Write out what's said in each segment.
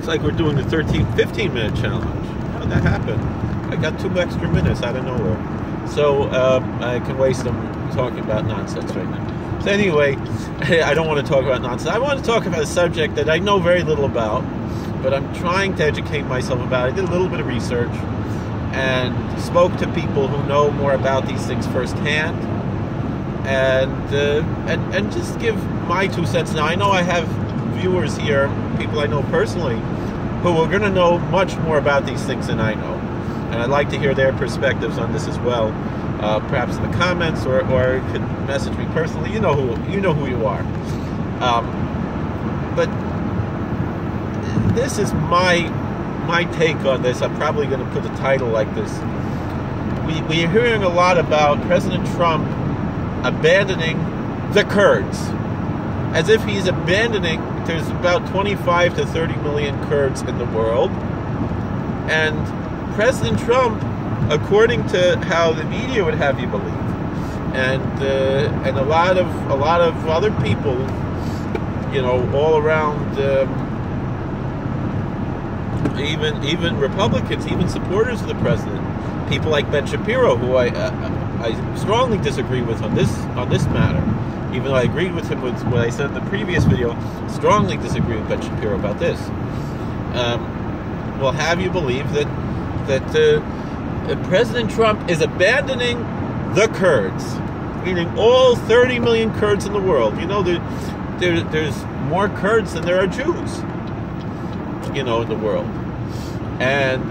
Looks like we're doing the 15-minute challenge. How did that happen? I got 2 extra minutes out of nowhere. So I can waste them talking about nonsense right now. So anyway, I don't want to talk about nonsense. I want to talk about a subject that I know very little about, but I'm trying to educate myself about. I did a little bit of research and spoke to people who know more about these things firsthand, and just give my 2 cents. Now, I know I have viewers here, people I know personally, who are going to know much more about these things than I know, and I'd like to hear their perspectives on this as well. Perhaps in the comments, or you could message me personally. You know who you are. But this is my take on this. I'm probably going to put the title like this. We're hearing a lot about President Trump abandoning the Kurds, as if he's abandoning. There's about 25 to 30 million Kurds in the world, and President Trump, according to how the media would have you believe, and a lot of other people, all around, even Republicans, even supporters of the president, people like Ben Shapiro, who I strongly disagree with on this matter, even though I agreed with him with what I said in the previous video. Strongly disagree with Ben Shapiro about this. Will have you believe that President Trump is abandoning the Kurds, meaning all 30 million Kurds in the world. There's more Kurds than there are Jews, in the world. And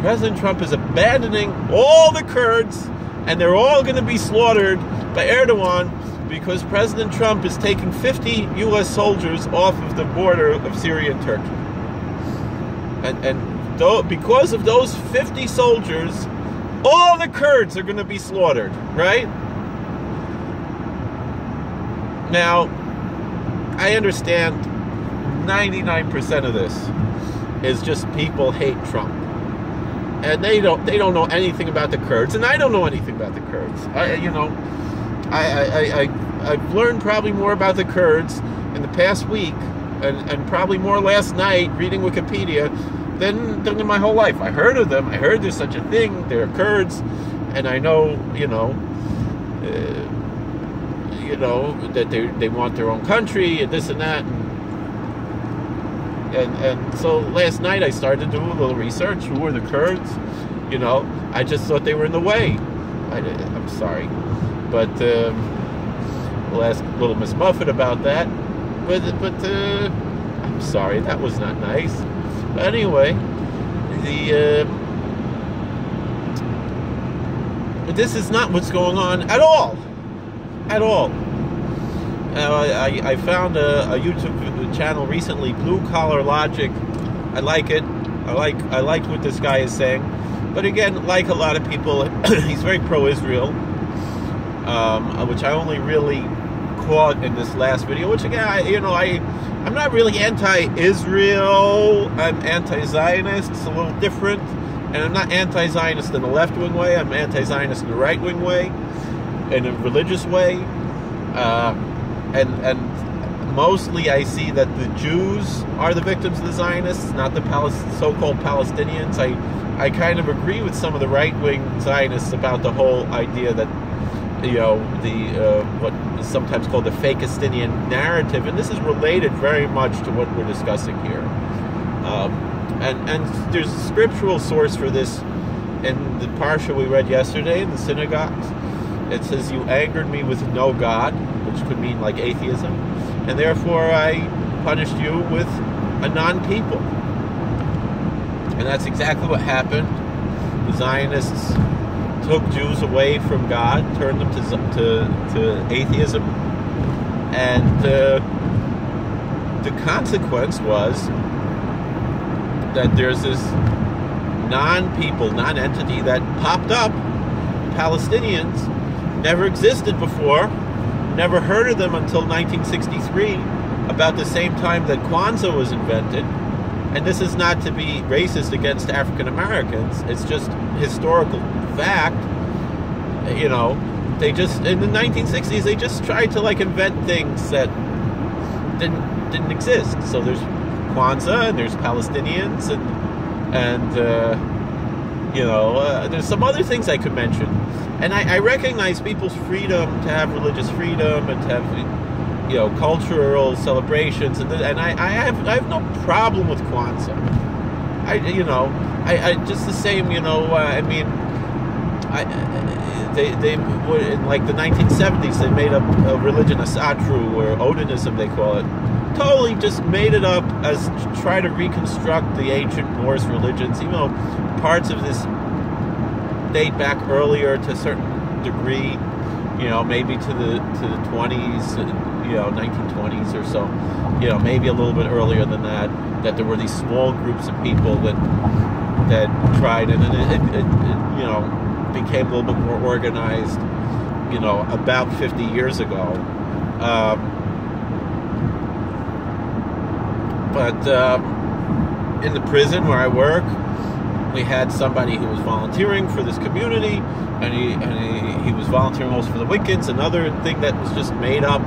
President Trump is abandoning all the Kurds, and they're all going to be slaughtered by Erdogan, because President Trump is taking 50 U.S. soldiers off of the border of Syria and Turkey. And because of those 50 soldiers, all the Kurds are going to be slaughtered, right? Now, I understand 99% of this is just people hate Trump, and they don't know anything about the Kurds, and I don't know anything about the Kurds. I've learned probably more about the Kurds in the past week, and probably more last night reading Wikipedia than in my whole life. I heard of them. I heard there's such a thing. They're Kurds, and I know, that they want their own country and this and that. And so last night I started to do a little research. Who are the Kurds? I just thought they were in the way. I'm sorry, but we'll ask little Miss Muffet about that. But I'm sorry, that was not nice. But anyway, this is not what's going on at all. At all. I found a YouTube channel recently, Blue Collar Logic. I like it. I liked what this guy is saying. But again, like a lot of people, he's very pro-Israel, which I only really caught in this last video. Which again, I'm not really anti-Israel. I'm anti-Zionist. It's a little different. And I'm not anti-Zionist in the left-wing way. I'm anti-Zionist in the right-wing way, in a religious way. And mostly I see that the Jews are the victims of the Zionists, not the so-called Palestinians. I kind of agree with some of the right-wing Zionists about the whole idea that, what is sometimes called the Fakistinian narrative, and this is related very much to what we're discussing here. And there's a scriptural source for this in the parsha we read yesterday in the synagogues. It says, "You angered me with no God," which could mean like atheism, and therefore I punished you with a non-people. And that's exactly what happened. The Zionists took Jews away from God, turned them to atheism, and the consequence was that there's this non-people, non-entity that popped up. Palestinians never existed before, never heard of them until 1963, about the same time that Kwanzaa was invented. And this is not to be racist against African Americans, it's just historical fact. They just, in the 1960s, they just tried to invent things that didn't exist. So there's Kwanzaa, and there's Palestinians, and there's some other things I could mention. And I recognize people's freedom to have religious freedom and to have, cultural celebrations, and I have no problem with Kwanzaa. I just the same, they were in like the 1970s. They made up a religion, Asatru, or Odinism, they call it. Totally just made it up as to try to reconstruct the ancient Norse religions. Parts of this date back earlier to a certain degree, maybe to the 20s, 1920s or so, maybe a little bit earlier than that there were these small groups of people that tried it, and it became a little bit more organized, about 50 years ago. But in the prison where I work, we had somebody who was volunteering for this community, and he was volunteering also for the Wiccans, another thing that was just made up,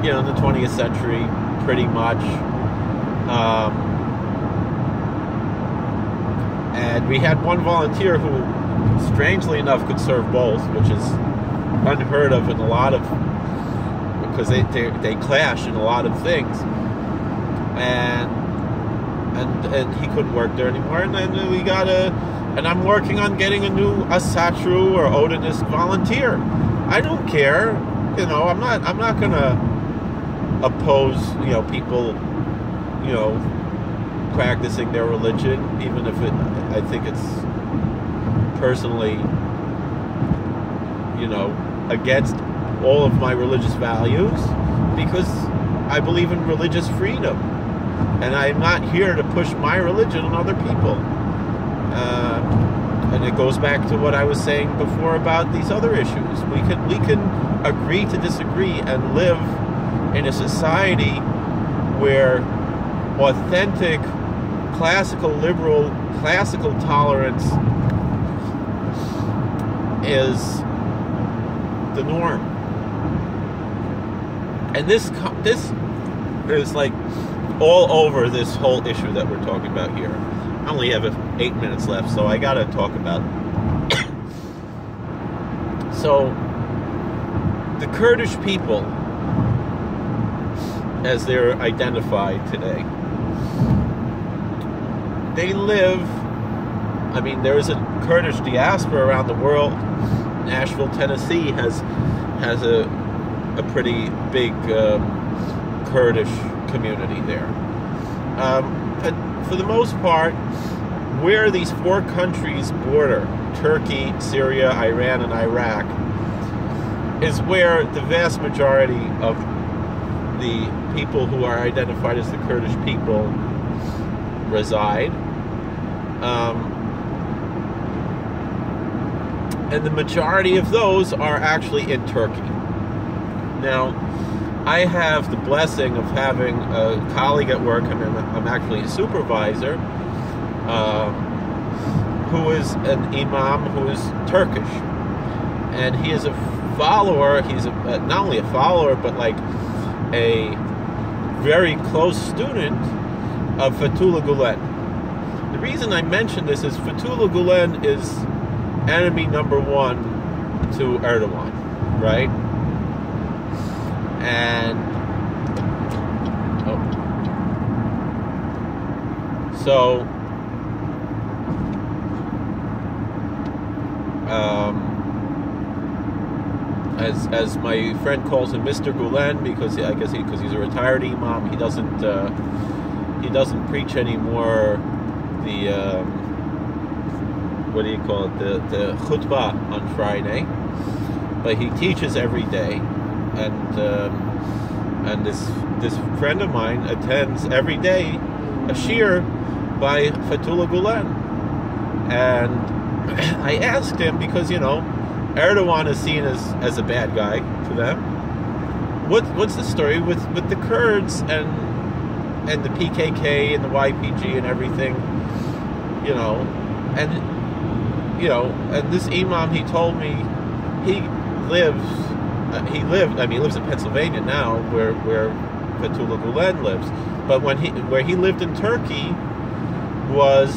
in the 20th century, pretty much. And we had one volunteer who, strangely enough, could serve both, which is unheard of in a lot of, because they clash in a lot of things. And he couldn't work there anymore, and then and I'm working on getting a new Asatru or Odinist volunteer. I don't care, I'm not gonna oppose, people, practicing their religion, even if I think it's personally, against all of my religious values, because I believe in religious freedom. And I'm not here to push my religion on other people. And it goes back to what I was saying before about these other issues. We can agree to disagree and live in a society where authentic, classical, liberal, classical tolerance is the norm. And this is like all over this whole issue that we're talking about here. I only have 8 minutes left, so I gotta talk about it. So, the Kurdish people, as they're identified today, they live, there's a Kurdish diaspora around the world. Nashville, Tennessee has a pretty big Kurdish community there. But for the most part, where these four countries border, Turkey, Syria, Iran, and Iraq, is where the vast majority of the people who are identified as the Kurdish people reside. And the majority of those are actually in Turkey. Now, I have the blessing of having a colleague at work. I'm actually a supervisor, who is an imam who is Turkish, and he is a follower. He's not only a follower, but like a very close student of Fethullah Gulen. The reason I mention this is Fethullah Gulen is enemy number one to Erdogan, right? And so as my friend calls him, Mr. Gulen, because I guess because he's a retired imam, he doesn't preach anymore the what do you call it, the khutbah on Friday, but he teaches every day. And this friend of mine attends every day a shir by Fethullah Gulen. And I asked him, because Erdogan is seen as a bad guy to them. What's the story with the Kurds and the PKK and the YPG and everything, and this imam, he told me he lives in Pennsylvania now, where Fethullah Gulen lives. But where he lived in Turkey was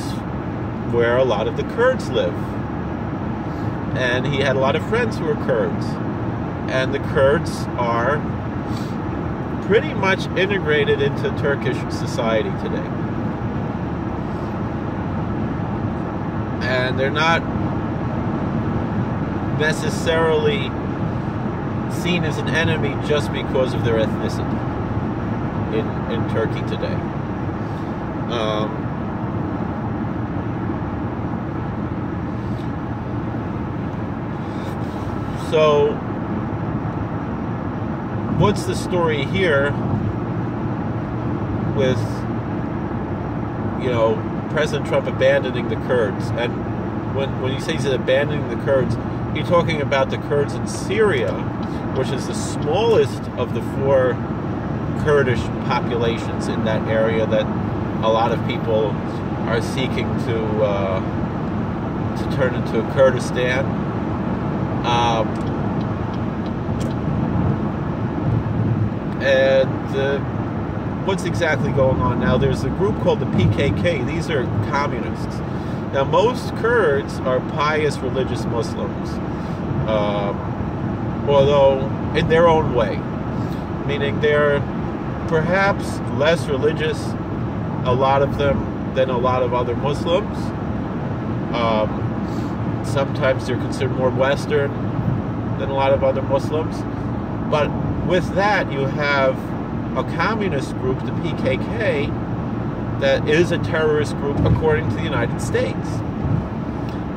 where a lot of the Kurds live. And he had a lot of friends who were Kurds. And the Kurds are pretty much integrated into Turkish society today. And they're not necessarily seen as an enemy just because of their ethnicity in Turkey today. So, what's the story here with, President Trump abandoning the Kurds? And when he says he's abandoning the Kurds, you're talking about the Kurds in Syria, which is the smallest of the 4 Kurdish populations in that area that a lot of people are seeking to turn into Kurdistan. What's exactly going on now? There's a group called the PKK. These are communists. Now, most Kurds are pious religious Muslims, although in their own way, meaning they're perhaps less religious, a lot of them, than a lot of other Muslims. Sometimes they're considered more Western than a lot of other Muslims. But with that, you have a communist group, the PKK, that is a terrorist group according to the United States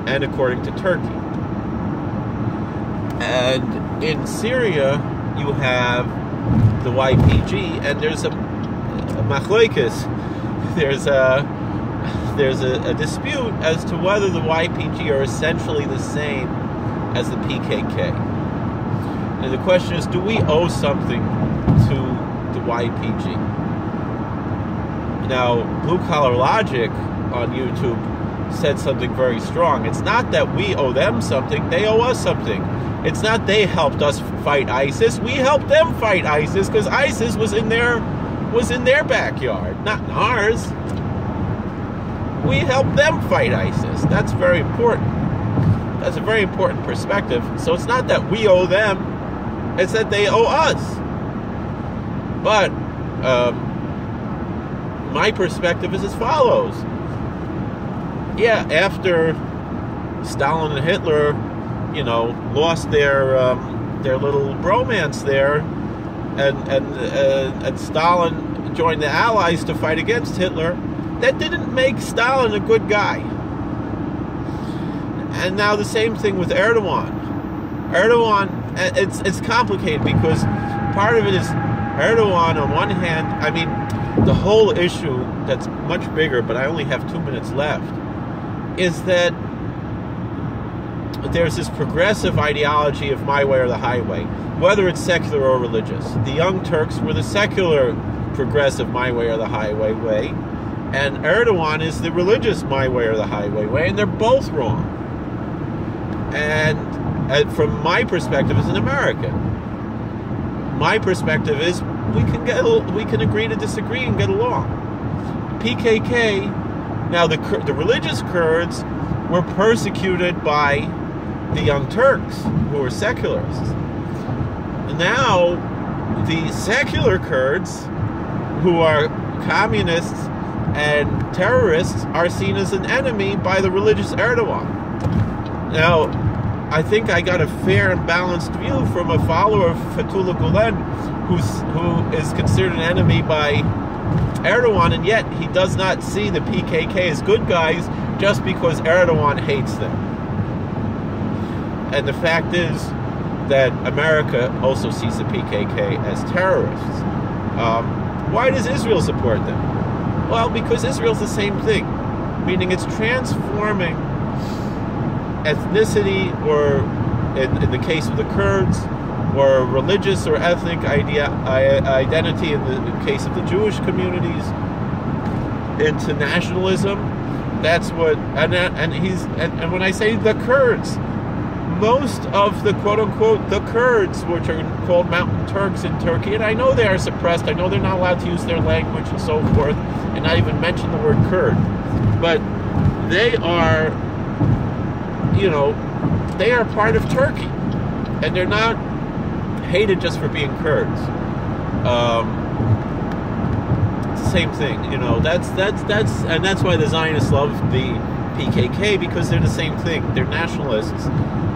and according to Turkey. And in Syria, you have the YPG, and there's a machlokes. There's a dispute as to whether the YPG are essentially the same as the PKK. And the question is, do we owe something to the YPG? Now, Blue Collar Logic on YouTube said something very strong. It's not that we owe them something, they owe us something. It's not they helped us fight ISIS, we helped them fight ISIS because ISIS was in their backyard, not in ours. We helped them fight ISIS. That's very important. That's a very important perspective. So it's not that we owe them, it's that they owe us. But my perspective is as follows. Yeah, after Stalin and Hitler, lost their little bromance there, and Stalin joined the Allies to fight against Hitler, that didn't make Stalin a good guy. And now the same thing with Erdogan. It's complicated because part of it is Erdogan on one hand, the whole issue that's much bigger, but I only have 2 minutes left, is that there's this progressive ideology of my way or the highway, whether it's secular or religious. The Young Turks were the secular progressive my way or the highway way, and Erdogan is the religious my way or the highway way, and they're both wrong. And from my perspective as an American, my perspective is we can agree to disagree and get along. PKK, now the religious Kurds were persecuted by the Young Turks, who were secularists. Now, the secular Kurds, who are communists and terrorists, are seen as an enemy by the religious Erdogan. Now, I think I got a fair and balanced view from a follower of Fethullah Gulen, who is considered an enemy by Erdogan, and yet he does not see the PKK as good guys just because Erdogan hates them. And the fact is that America also sees the PKK as terrorists. Why does Israel support them? Well, because Israel's the same thing, meaning it's transforming ethnicity, or in the case of the Kurds, or religious or ethnic identity in the case of the Jewish communities, into nationalism. That's what, and when I say the Kurds, most of the quote-unquote the Kurds, which are called Mountain Turks in Turkey, and I know they are suppressed, I know they're not allowed to use their language and so forth, and not even mention the word Kurd, but they are, they are part of Turkey, and they're not hated just for being Kurds. It's the same thing, that's why the Zionists love the PKK, because they're the same thing. They're nationalists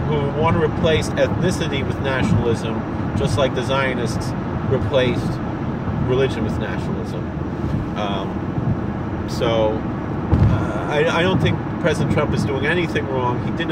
who want to replace ethnicity with nationalism, just like the Zionists replaced religion with nationalism. I don't think President Trump is doing anything wrong. He didn't